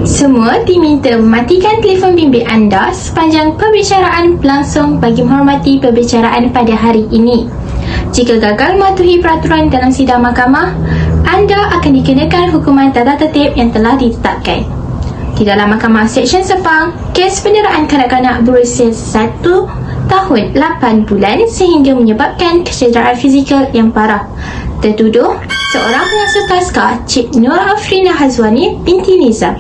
Semua diminta mematikan telefon bimbit anda sepanjang perbicaraan berlangsung bagi menghormati perbicaraan pada hari ini. Jika gagal mematuhi peraturan dalam sidang mahkamah, anda akan dikenakan hukuman tata tertib yang telah ditetapkan. Di dalam Mahkamah Seksyen Sepang, kes penderaan kanak-kanak berusia 1 tahun 8 bulan sehingga menyebabkan kecederaan fizikal yang parah. Tertuduh seorang pengasuh taska Cik Nur Afrina Hazwani binti Nizam.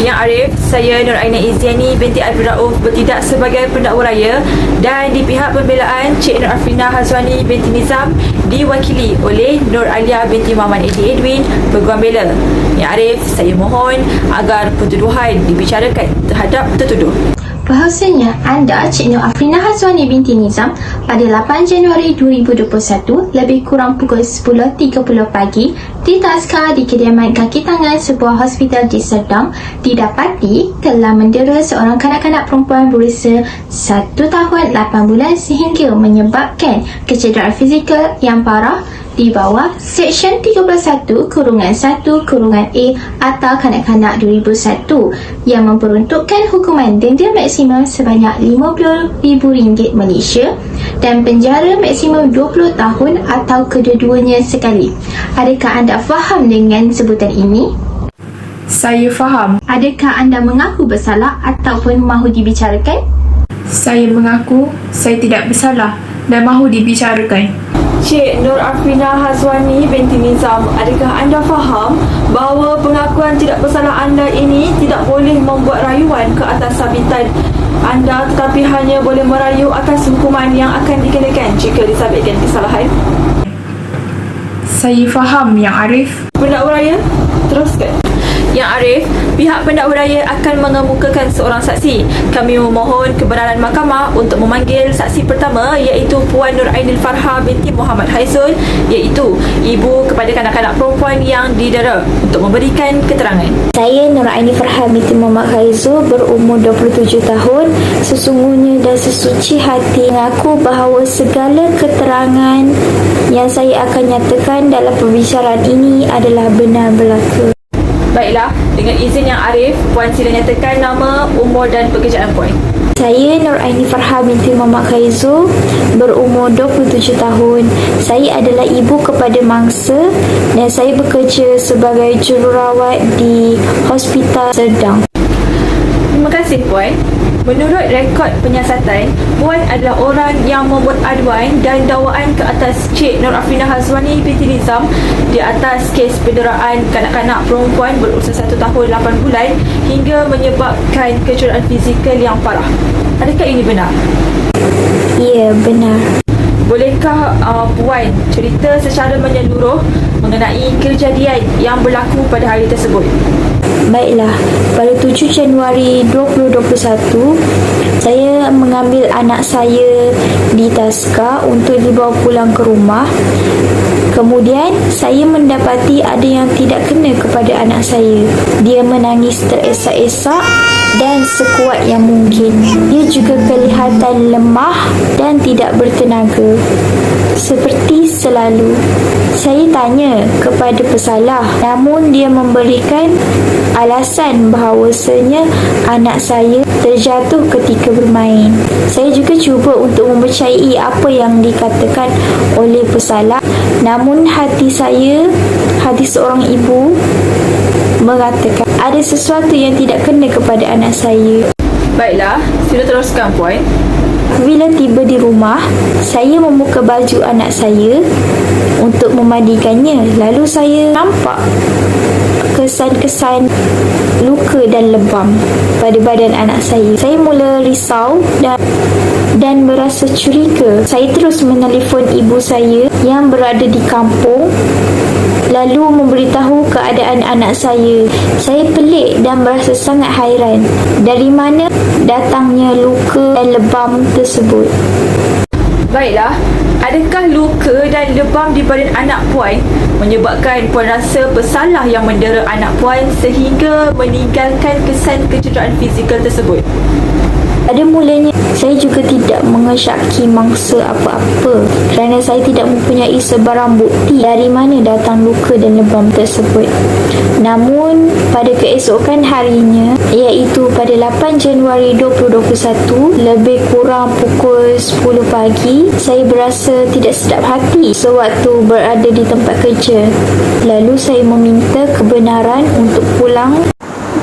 Yang Arif, saya Nur Aina Iziani binti Abdul Rauf bertindak sebagai pendakwa raya dan di pihak pembelaan Cik Nur Afrina Hazwani binti Nizam diwakili oleh Nur Alia binti Muhammad Edi Edwin peguam bela. Yang Arif, saya mohon agar pertuduhan dibicarakan terhadap tertuduh. Bahawasanya anda, Cik Nur Afrina Hazwani binti Nizam, pada 8 Januari 2021 lebih kurang pukul 10.30 pagi di taska di kediaman kaki tangan sebuah hospital di Serdang didapati telah mendera seorang kanak-kanak perempuan berusia 1 tahun 8 bulan sehingga menyebabkan kecederaan fizikal yang parah di bawah Seksyen 31/1/A Akta Kanak-Kanak 2001 yang memperuntukkan hukuman denda maksimum sebanyak RM50,000 Malaysia dan penjara maksimum 20 tahun atau kedua-duanya sekali. Adakah anda faham dengan sebutan ini? Saya faham. Adakah anda mengaku bersalah ataupun mahu dibicarakan? Saya mengaku saya tidak bersalah dan mahu dibicarakan. Cik Nur Afrina Hazwani binti Nizam, adakah anda faham bahawa pengakuan tidak bersalah anda ini tidak boleh membuat rayuan ke atas sabitan anda tetapi hanya boleh merayu atas hukuman yang akan dikenakan jika disabitkan kesalahan? Saya faham, Yang Arif. Pendakwa raya, teruskan. Yang Arif, pihak pendakwa raya akan mengemukakan seorang saksi. Kami memohon kebenaran mahkamah untuk memanggil saksi pertama iaitu Puan Nur Ainil Farha binti Muhammad Haizul, iaitu ibu kepada kanak-kanak perempuan yang didera untuk memberikan keterangan. Saya Nur Ainil Farha binti Muhammad Haizul berumur 27 tahun. Sesungguhnya dan sesuci hati mengaku bahawa segala keterangan yang saya akan nyatakan dalam perbicaraan ini adalah benar belaka. Baiklah, dengan izin Yang Arif, Puan sila nyatakan nama, umur dan pekerjaan Puan. Saya Nur Ainil Farha binti Muhammad Haizul berumur 27 tahun. Saya adalah ibu kepada mangsa dan saya bekerja sebagai jururawat di Hospital Serdang. Terima kasih Puan. Menurut rekod penyiasatan, Puan adalah orang yang membuat aduan dan dakwaan ke atas Cik Nur Afrina Hazwani binti Nizam di atas kes penderaan kanak-kanak perempuan berusia 1 tahun 8 bulan hingga menyebabkan kecederaan fizikal yang parah. Adakah ini benar? Ya, benar. Bolehkah Puan cerita secara menyeluruh mengenai kejadian yang berlaku pada hari tersebut? Baiklah, pada 7 Januari 2021, saya mengambil anak saya di taska untuk dibawa pulang ke rumah. Kemudian, saya mendapati ada yang tidak kena kepada anak saya. Dia menangis teresak-esak dan sekuat yang mungkin. Dia juga kelihatan lemah dan tidak bertenaga. Seperti selalu, saya tanya kepada pesalah, namun dia memberikan alasan bahawasanya anak saya terjatuh ketika bermain. Saya juga cuba untuk mempercayai apa yang dikatakan oleh pesalah, namun hati saya, hati seorang ibu mengatakan ada sesuatu yang tidak kena kepada anak saya. Baiklah, sila teruskan Puan. Bila tiba di rumah, saya membuka baju anak saya untuk memandikannya. Lalu saya nampak kesan-kesan luka dan lebam pada badan anak saya. Saya mula risau dan berasa curiga. Saya terus menelefon ibu saya yang berada di kampung lalu memberitahu keadaan anak saya. Saya pelik dan berasa sangat hairan dari mana datangnya luka dan lebam tersebut. Baiklah, adakah luka dan lebam di badan anak Puan menyebabkan Puan rasa pesalah yang mendera anak Puan sehingga meninggalkan kesan kecederaan fizikal tersebut? Pada mulanya, saya juga tidak mengesyaki mangsa apa-apa kerana saya tidak mempunyai sebarang bukti dari mana datang luka dan lebam tersebut. Namun, pada keesokan harinya, iaitu pada 8 Januari 2021, lebih kurang pukul 10 pagi, saya berasa tidak sedap hati sewaktu berada di tempat kerja. Lalu saya meminta kebenaran untuk pulang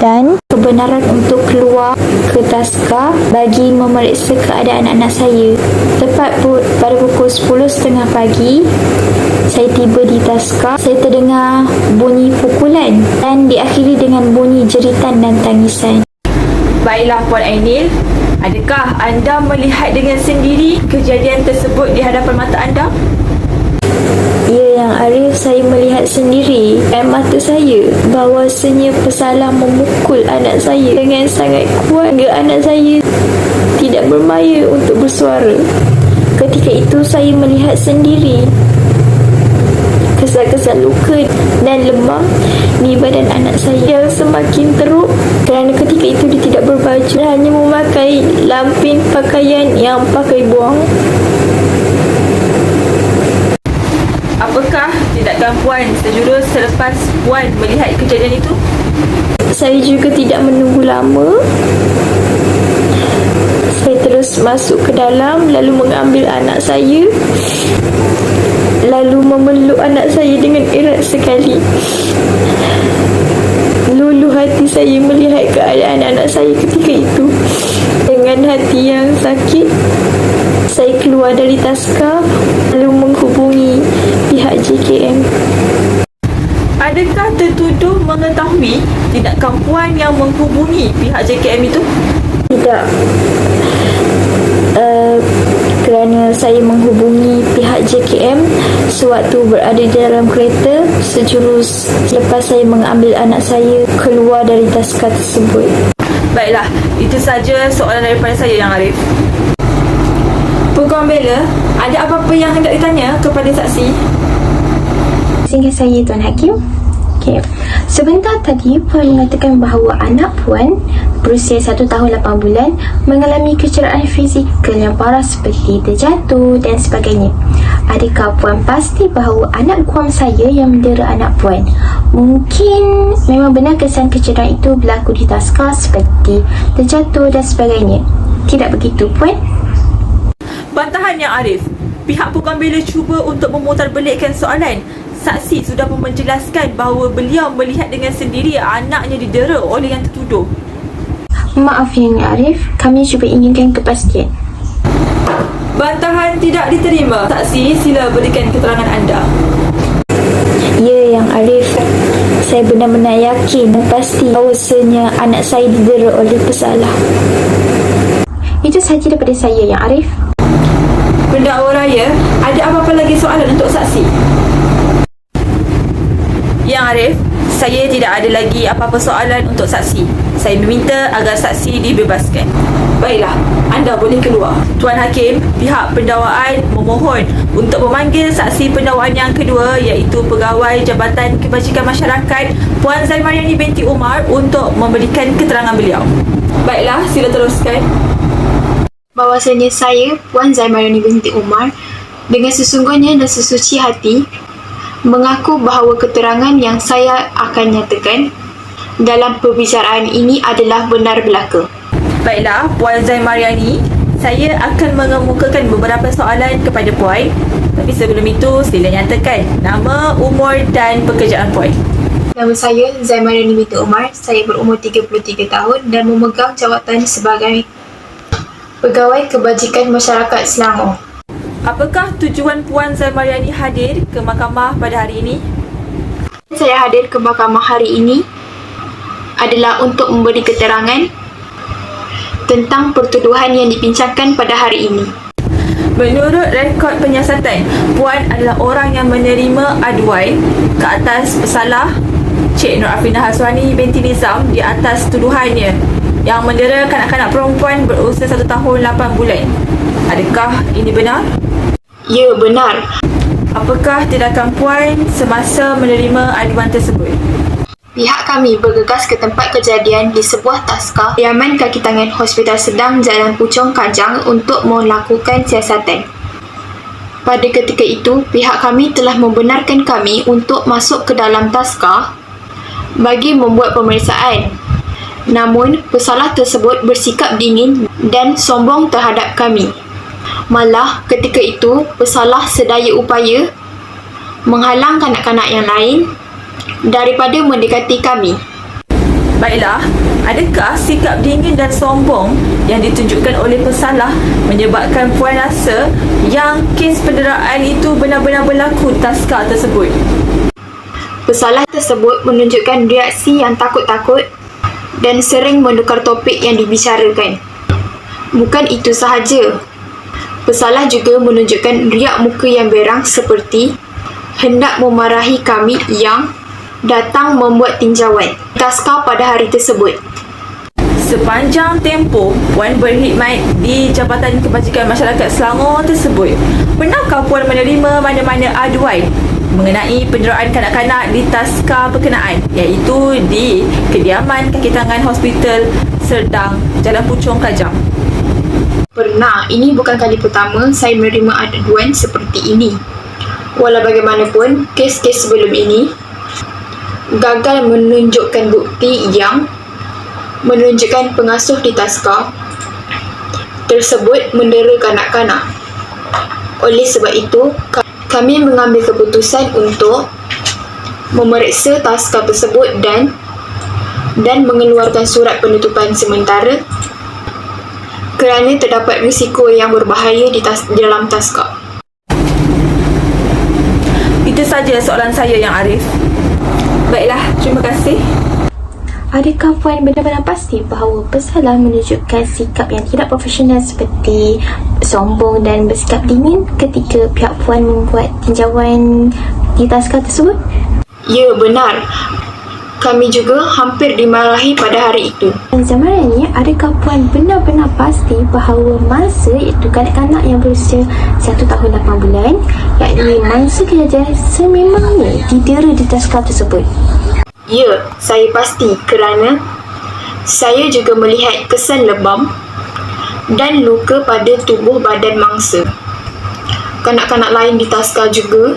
dan kebenaran untuk keluar ke Taska bagi memeriksa keadaan anak saya. Tepat pada pukul 10.30 pagi, saya tiba di Taska. Saya terdengar bunyi pukulan dan diakhiri dengan bunyi jeritan dan tangisan. Baiklah Puan Ainil, adakah anda melihat dengan sendiri kejadian tersebut di hadapan mata anda? Ya, Yang Arif, saya melihat sendiri dengan mata saya bahawasanya pesalah memukul anak saya dengan sangat kuat hingga anak saya tidak bermaya untuk bersuara. Ketika itu saya melihat sendiri kesal-kesal luka dan lemah di badan anak saya yang semakin teruk kerana ketika itu dia tidak berbaju, hanya memakai lampin pakaian yang pakai buang. Apakah tindakan Puan sejurus selepas Puan melihat kejadian itu? Saya juga tidak menunggu lama. Saya terus masuk ke dalam lalu mengambil anak saya, lalu memeluk anak saya dengan erat sekali. Luluh hati saya melihat keadaan anak saya ketika itu. Dengan hati yang sakit, saya keluar dari Taska lalu menghubungi pihak JKM. Adakah tertuduh mengetahui tindakan Puan yang menghubungi pihak JKM itu? Tidak. Kerana saya menghubungi pihak JKM sewaktu berada di dalam kereta sejurus selepas saya mengambil anak saya keluar dari Taska tersebut. Baiklah, itu saja soalan daripada saya, Yang Arif. Peguam bela, ada apa-apa yang hendak ditanya kepada saksi? Sehingga saya Tuan Hakim. Okay. Sebentar tadi Puan mengatakan bahawa anak Puan berusia 1 tahun 8 bulan mengalami kecederaan fizikal yang parah seperti terjatuh dan sebagainya. Adakah Puan pasti bahawa anak guam saya yang mendera anak Puan? Mungkin memang benar kesan kecederaan itu berlaku di Taska seperti terjatuh dan sebagainya. Tidak begitu Puan? Bantahan Yang Arif, pihak peguam bela cuba untuk memutarbelikkan soalan. Saksi sudah pun menjelaskan bahawa beliau melihat dengan sendiri anaknya didera oleh yang tertuduh. Maaf Yang Arif, kami cuba inginkan kepastian. Bantahan tidak diterima. Saksi, sila berikan keterangan anda. Ya, Yang Arif, saya benar-benar yakin dan pasti bahawasanya anak saya didera oleh pesalah. Itu sahaja daripada saya Yang Arif. Pendakwa raya, ada apa-apa lagi soalan untuk saksi? Yang Arif, saya tidak ada lagi apa-apa soalan untuk saksi. Saya meminta agar saksi dibebaskan. Baiklah, anda boleh keluar. Tuan Hakim, pihak pendakwaan memohon untuk memanggil saksi pendakwaan yang kedua iaitu Pegawai Jabatan Kebajikan Masyarakat Puan Zaimariani binti Umar untuk memberikan keterangan beliau. Baiklah, sila teruskan. Bahawasanya saya, Puan Zaimariani binti Umar, dengan sesungguhnya dan sesuci hati, mengaku bahawa keterangan yang saya akan nyatakan dalam perbicaraan ini adalah benar belaka. Baiklah, Puan Zaimariani, saya akan mengemukakan beberapa soalan kepada Puan. Tapi sebelum itu, sila nyatakan nama, umur dan pekerjaan Puan. Nama saya Zaimariani binti Umar, saya berumur 33 tahun dan memegang jawatan sebagai Pegawai Kebajikan Masyarakat Selangor. Apakah tujuan Puan Zaimariani hadir ke mahkamah pada hari ini? Saya hadir ke mahkamah hari ini adalah untuk memberi keterangan tentang pertuduhan yang dibincangkan pada hari ini. Menurut rekod penyiasatan, Puan adalah orang yang menerima aduan ke atas pesalah Cik Nur Afinah Haswani binti Nizam di atas tuduhannya yang mendera kanak-kanak perempuan berusia 1 tahun 8 bulan. Adakah ini benar? Ya, benar. Apakah tindakan Puan semasa menerima aduan tersebut? Pihak kami bergegas ke tempat kejadian di sebuah taska Yaman Kaki Tangan Hospital Sedang Jalan Puchong Kajang untuk melakukan siasatan. Pada ketika itu, pihak kami telah membenarkan kami untuk masuk ke dalam taska bagi membuat pemeriksaan. Namun, pesalah tersebut bersikap dingin dan sombong terhadap kami. Malah, ketika itu, pesalah sedaya upaya menghalang kanak-kanak yang lain daripada mendekati kami. Baiklah, adakah sikap dingin dan sombong yang ditunjukkan oleh pesalah menyebabkan puan rasa yang kes penderaan itu benar-benar berlaku di taska tersebut? Pesalah tersebut menunjukkan reaksi yang takut-takut dan sering menukar topik yang dibicarakan. Bukan itu sahaja. Pesalah juga menunjukkan riak muka yang berang seperti hendak memarahi kami yang datang membuat tinjauan taska pada hari tersebut. Sepanjang tempoh Puan berkhidmat di Jabatan Kebajikan Masyarakat Selangor tersebut, pernahkah Puan menerima mana-mana aduan mengenai penderaan kanak-kanak di taska berkenaan, iaitu di kediaman Kaki Tangan Hospital Serdang, Jalan Puchong Kajang? Pernah, ini bukan kali pertama saya menerima aduan seperti ini. Walau bagaimanapun, kes-kes sebelum ini gagal menunjukkan bukti yang menunjukkan pengasuh di taska tersebut mendera kanak-kanak. Oleh sebab itu, kami mengambil keputusan untuk memeriksa taska tersebut dan mengeluarkan surat penutupan sementara kerana terdapat risiko yang berbahaya di dalam taska. Itu saja soalan saya, Yang Arif. Baiklah, terima kasih. Adakah Puan benar-benar pasti bahawa pesalah menunjukkan sikap yang tidak profesional seperti sombong dan bersikap dingin ketika pihak Puan membuat tinjauan di taska tersebut? Ya, benar. Kami juga hampir dimarahi pada hari itu. Dan zaman ini, adakah Puan benar-benar pasti bahawa mangsa, iaitu kanak-kanak yang berusia 1 tahun 8 bulan, yakni mangsa kejadian sememangnya didera di taska tersebut? Ya, saya pasti kerana saya juga melihat kesan lebam dan luka pada tubuh badan mangsa. Kanak-kanak lain di taska juga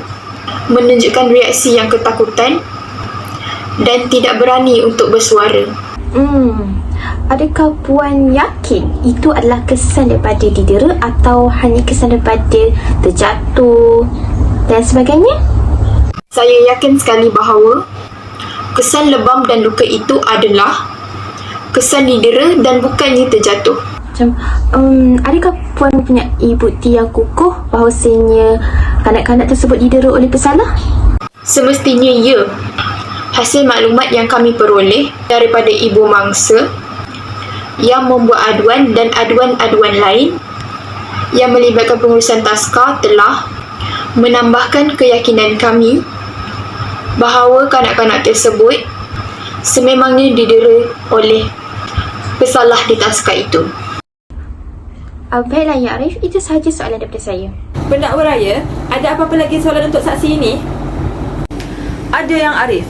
menunjukkan reaksi yang ketakutan dan tidak berani untuk bersuara. Adakah Puan yakin itu adalah kesan daripada didera atau hanya kesan daripada terjatuh dan sebagainya? Saya yakin sekali bahawa kesan lebam dan luka itu adalah kesan didera dan bukannya terjatuh. Adakah Puan mempunyai bukti yang kukuh bahawasanya kanak-kanak tersebut didera oleh pesalah? Semestinya ya. Hasil maklumat yang kami peroleh daripada ibu mangsa yang membuat aduan dan aduan-aduan lain yang melibatkan pengurusan taska telah menambahkan keyakinan kami bahawa kanak-kanak tersebut sememangnya didera oleh pesalah di taska itu. Baiklah, Ya Arif, itu sahaja soalan daripada saya. Pendakwa raya, ada apa-apa lagi soalan untuk saksi ini? Ada, Yang Arif.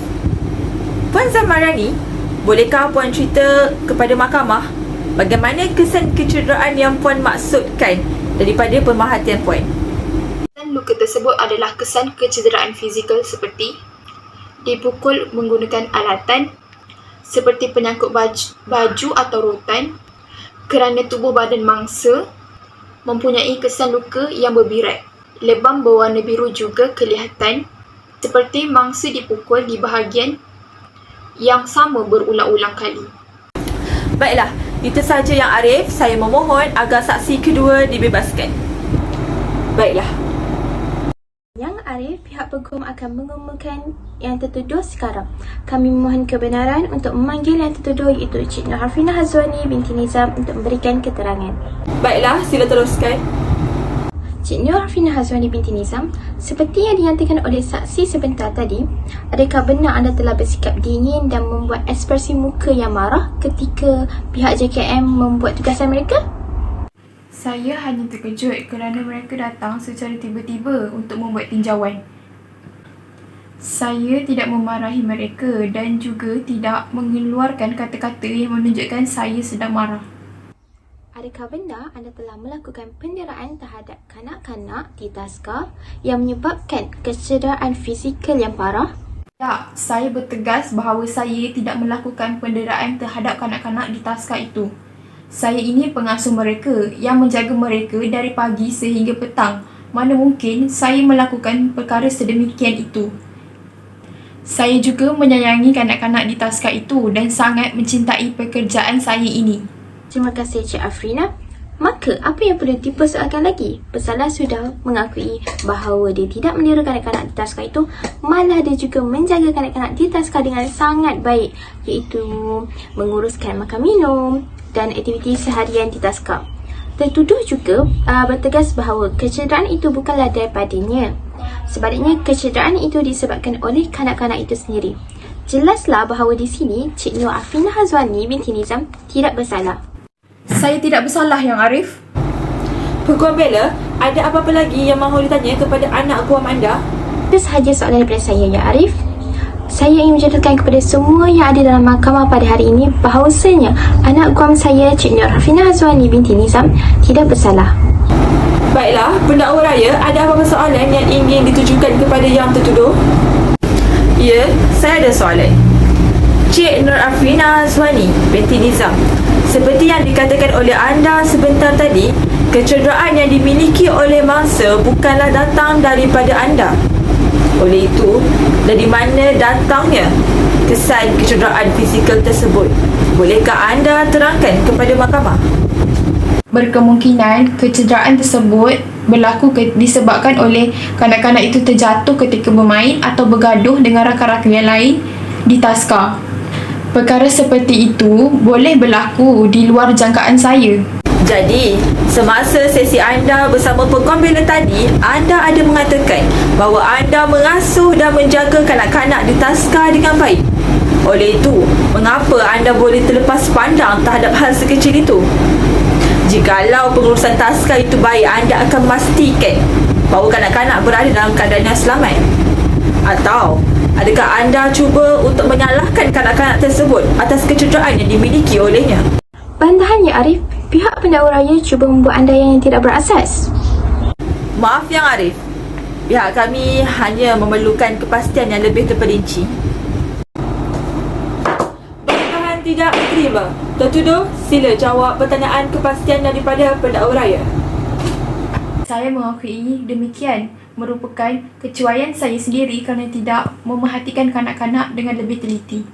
Puan Zamarani, bolehkah Puan cerita kepada mahkamah bagaimana kesan kecederaan yang Puan maksudkan daripada pemerhatian Puan? Kesan luka tersebut adalah kesan kecederaan fizikal seperti dipukul menggunakan alatan seperti penyangkut baju atau rotan kerana tubuh badan mangsa mempunyai kesan luka yang berbirat. Lebam berwarna biru juga kelihatan seperti mangsa dipukul di bahagian yang sama berulang-ulang kali. Baiklah, itu sahaja Yang Arif. Saya memohon agar saksi kedua dibebaskan. Baiklah. Yang Arif, pihak peguam akan mengumumkan yang tertuduh sekarang. Kami memohon kebenaran untuk memanggil yang tertuduh iaitu Cik Nur Hafrinah Hazwani binti Nizam untuk memberikan keterangan. Baiklah, sila teruskan. Cik Nur Hafrinah Hazwani binti Nizam, seperti yang dinyatakan oleh saksi sebentar tadi, adakah benar anda telah bersikap dingin dan membuat ekspresi muka yang marah ketika pihak JKM membuat tugasan mereka? Saya hanya terkejut kerana mereka datang secara tiba-tiba untuk membuat tinjauan. Saya tidak memarahi mereka dan juga tidak mengeluarkan kata-kata yang menunjukkan saya sedang marah. Adakah benar anda telah melakukan penderaan terhadap kanak-kanak di taska yang menyebabkan kecederaan fizikal yang parah? Ya, saya bertegas bahawa saya tidak melakukan penderaan terhadap kanak-kanak di taska itu. Saya ini pengasuh mereka yang menjaga mereka dari pagi sehingga petang. Mana mungkin saya melakukan perkara sedemikian itu. Saya juga menyayangi kanak-kanak di taska itu dan sangat mencintai pekerjaan saya ini. Terima kasih Cik Afrina. Maka apa yang perlu dipersoalkan lagi? Pesalah sudah mengakui bahawa dia tidak meniru kanak-kanak di taska itu, malah dia juga menjaga kanak-kanak di taska dengan sangat baik, iaitu menguruskan makan minum dan aktiviti seharian di taska. Tertuduh juga bertegas bahawa kecederaan itu bukanlah daripadanya. Sebaliknya, kecederaan itu disebabkan oleh kanak-kanak itu sendiri. Jelaslah bahawa di sini Cik Nur Afina Hazwani binti Nizam tidak bersalah. Saya tidak bersalah, Yang Arif. Peguam bela, ada apa-apa lagi yang mahu ditanya kepada anak guam anda? Itu sahaja soalan daripada saya, Ya Arif. Saya ingin menjelaskan kepada semua yang ada dalam mahkamah pada hari ini bahawasanya anak guam saya, Cik Nur Afina Hazwani binti Nizam, tidak bersalah. Baiklah, pendakwa raya, ada apa-apa soalan yang ingin ditujukan kepada yang tertuduh? Ya, saya ada soalan. Cik Nur Afrina Azwani binti Nizam, seperti yang dikatakan oleh anda sebentar tadi, kecederaan yang dimiliki oleh mangsa bukanlah datang daripada anda. Oleh itu, dari mana datangnya kesan kecederaan fizikal tersebut? Bolehkah anda terangkan kepada mahkamah? Berkemungkinan kecederaan tersebut berlaku disebabkan oleh kanak-kanak itu terjatuh ketika bermain atau bergaduh dengan rakan-rakan yang lain di taska. Perkara seperti itu boleh berlaku di luar jangkaan saya. Jadi, semasa sesi anda bersama peguam bela tadi, anda ada mengatakan bahawa anda mengasuh dan menjaga kanak-kanak di taska dengan baik. Oleh itu, mengapa anda boleh terlepas pandang terhadap hal sekecil itu? Jikalau pengurusan taska itu baik, anda akan memastikan bahawa kanak-kanak berada dalam keadaan yang selamat. Atau, adakah anda cuba untuk menyalahkan kanak-kanak tersebut atas kecederaan yang dimiliki olehnya? Bantahan, Ya Arif. Pihak pendakwa raya cuba membuat anda yang tidak berasas. Maaf Yang Arif, pihak kami hanya memerlukan kepastian yang lebih terperinci. Bantahan tidak diterima. Tertuduh, sila jawab pertanyaan kepastian daripada pendakwa raya. Saya mengakui demikian merupakan kecuaian saya sendiri kerana tidak memerhatikan kanak-kanak dengan lebih teliti.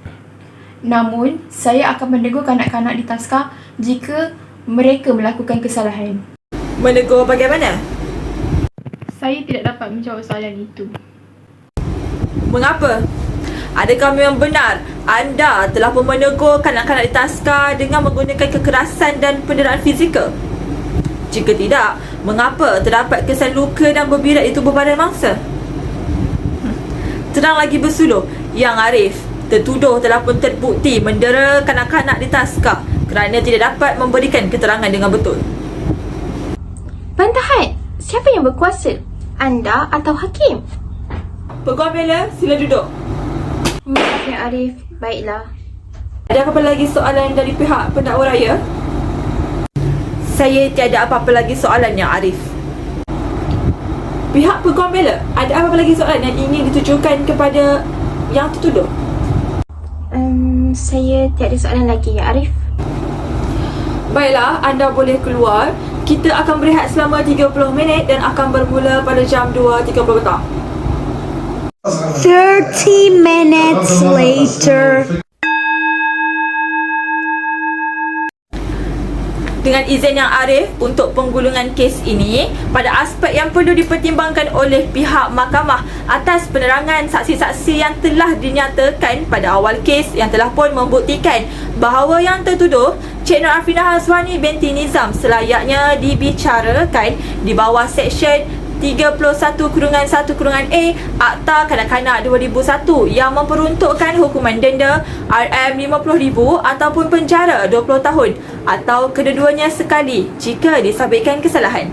Namun, saya akan menegur kanak-kanak di taska jika mereka melakukan kesalahan. Menegur bagaimana? Saya tidak dapat menjawab soalan itu. Mengapa? Adakah memang benar anda telah pun menegur kanak-kanak di taska dengan menggunakan kekerasan dan penderaan fizikal? Jika tidak, mengapa terdapat kesan luka dan berbirat di tubuh badan mangsa? Terang lagi bersuluh, Yang Arif, tertuduh telah pun terbukti mendera kanak-kanak di taska kerana tidak dapat memberikan keterangan dengan betul. Bantahan, siapa yang berkuasa? Anda atau hakim? Peguam bela, sila duduk. Maaf Ya Arif, baiklah. Ada apa-apa lagi soalan dari pihak pendakwa raya? Saya tiada apa-apa lagi soalan Yang Arif. Pihak peguam bela, ada apa-apa lagi soalan yang ingin ditujukan kepada yang tertuduh? Saya tiada soalan lagi, Ya Arif. Baiklah, anda boleh keluar. Kita akan berehat selama 30 minit dan akan bermula pada jam 2.30 petang. 30 minutes later. Dengan izin Yang Arif, untuk penggulungan kes ini, pada aspek yang perlu dipertimbangkan oleh pihak mahkamah atas penerangan saksi-saksi yang telah dinyatakan pada awal kes yang telah pun membuktikan bahawa yang tertuduh Cik Nur Afrina Hazwani binti Nizam selayaknya dibicarakan di bawah Seksyen 31/1/A Akta Kanak-Kanak 2001 yang memperuntukkan hukuman denda RM50,000 ataupun penjara 20 tahun atau kedua-duanya sekali jika disabitkan kesalahan.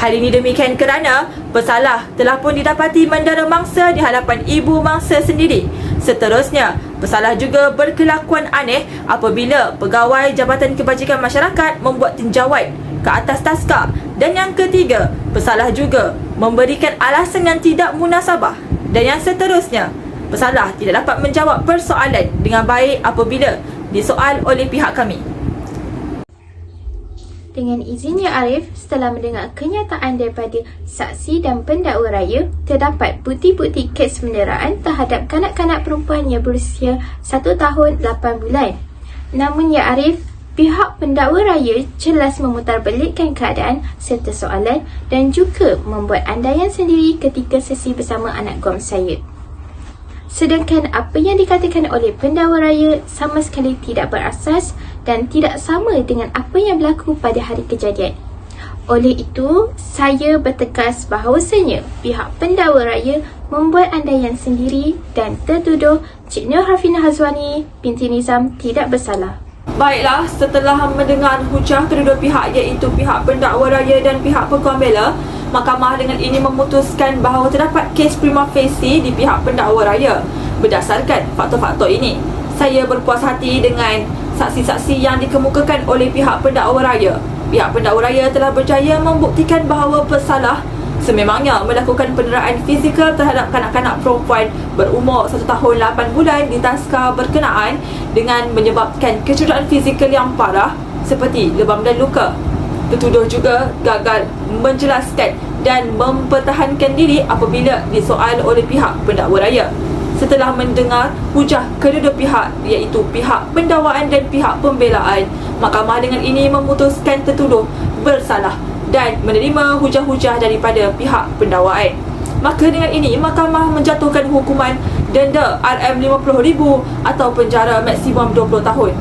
Hal ini demikian kerana pesalah telah pun didapati mendara mangsa di hadapan ibu mangsa sendiri. Seterusnya, pesalah juga berkelakuan aneh apabila pegawai Jabatan Kebajikan Masyarakat membuat tinjauan ke atas taska. Dan yang ketiga, pesalah juga memberikan alasan yang tidak munasabah. Dan yang seterusnya, pesalah tidak dapat menjawab persoalan dengan baik apabila disoal oleh pihak kami. Dengan izin Ya Arif, setelah mendengar kenyataan daripada saksi dan pendakwa raya, terdapat bukti-bukti kes penderaan terhadap kanak-kanak perempuan yang berusia 1 tahun 8 bulan. Namun Ya Arif, pihak pendakwa raya jelas memutarbalikkan keadaan serta soalan dan juga membuat andaian sendiri ketika sesi bersama anak guam saya. Sedangkan apa yang dikatakan oleh pendakwa raya sama sekali tidak berasas dan tidak sama dengan apa yang berlaku pada hari kejadian. Oleh itu, saya bertegas bahawasanya pihak pendakwa raya membuat andaian sendiri dan tertuduh Cik Nur Hafina Hazwani binti Nizam tidak bersalah. Baiklah, setelah mendengar hujah kedua pihak iaitu pihak pendakwa raya dan pihak peguam bela, Mahkamah dengan ini memutuskan bahawa terdapat kes prima facie di pihak pendakwa raya. Berdasarkan faktor-faktor ini, saya berpuas hati dengan saksi-saksi yang dikemukakan oleh pihak pendakwa raya. Pihak pendakwa raya telah berjaya membuktikan bahawa pesalah sememangnya melakukan penderaan fizikal terhadap kanak-kanak perempuan berumur 1 tahun 8 bulan di taska berkenaan dengan menyebabkan kecederaan fizikal yang parah seperti lebam dan luka. Tertuduh juga gagal menjelaskan dan mempertahankan diri apabila disoal oleh pihak pendakwa raya. Setelah mendengar hujah kedua pihak iaitu pihak pendakwaan dan pihak pembelaan, Mahkamah dengan ini memutuskan tertuduh bersalah dan menerima hujah-hujah daripada pihak pendakwaan. Maka dengan ini Mahkamah menjatuhkan hukuman denda RM50,000 atau penjara maksimum 20 tahun.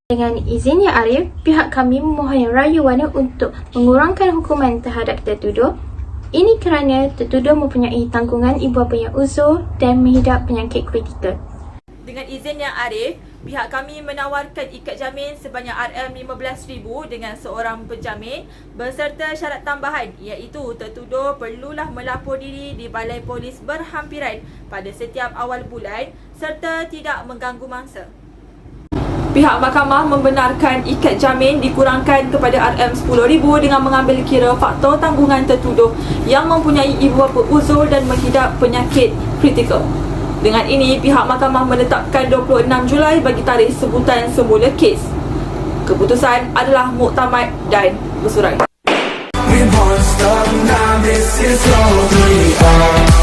Dengan izin Ya Arif, pihak kami memohon raya warna untuk mengurangkan hukuman terhadap tertuduh. Ini kerana tertuduh mempunyai tanggungan ibu bapa yang uzur dan menghidap penyakit kritikal. Dengan izin Yang Arif, pihak kami menawarkan ikat jamin sebanyak RM15,000 dengan seorang penjamin beserta syarat tambahan iaitu tertuduh perlulah melapor diri di Balai Polis berhampiran pada setiap awal bulan serta tidak mengganggu mangsa. Pihak mahkamah membenarkan ikat jamin dikurangkan kepada RM10,000 dengan mengambil kira faktor tanggungan tertuduh yang mempunyai ibu bapa uzur dan menghidap penyakit kritikal. Dengan ini, pihak mahkamah menetapkan 26 Julai bagi tarikh sebutan semula kes. Keputusan adalah muktamad dan bersurai. We won't stop now, this is all we are.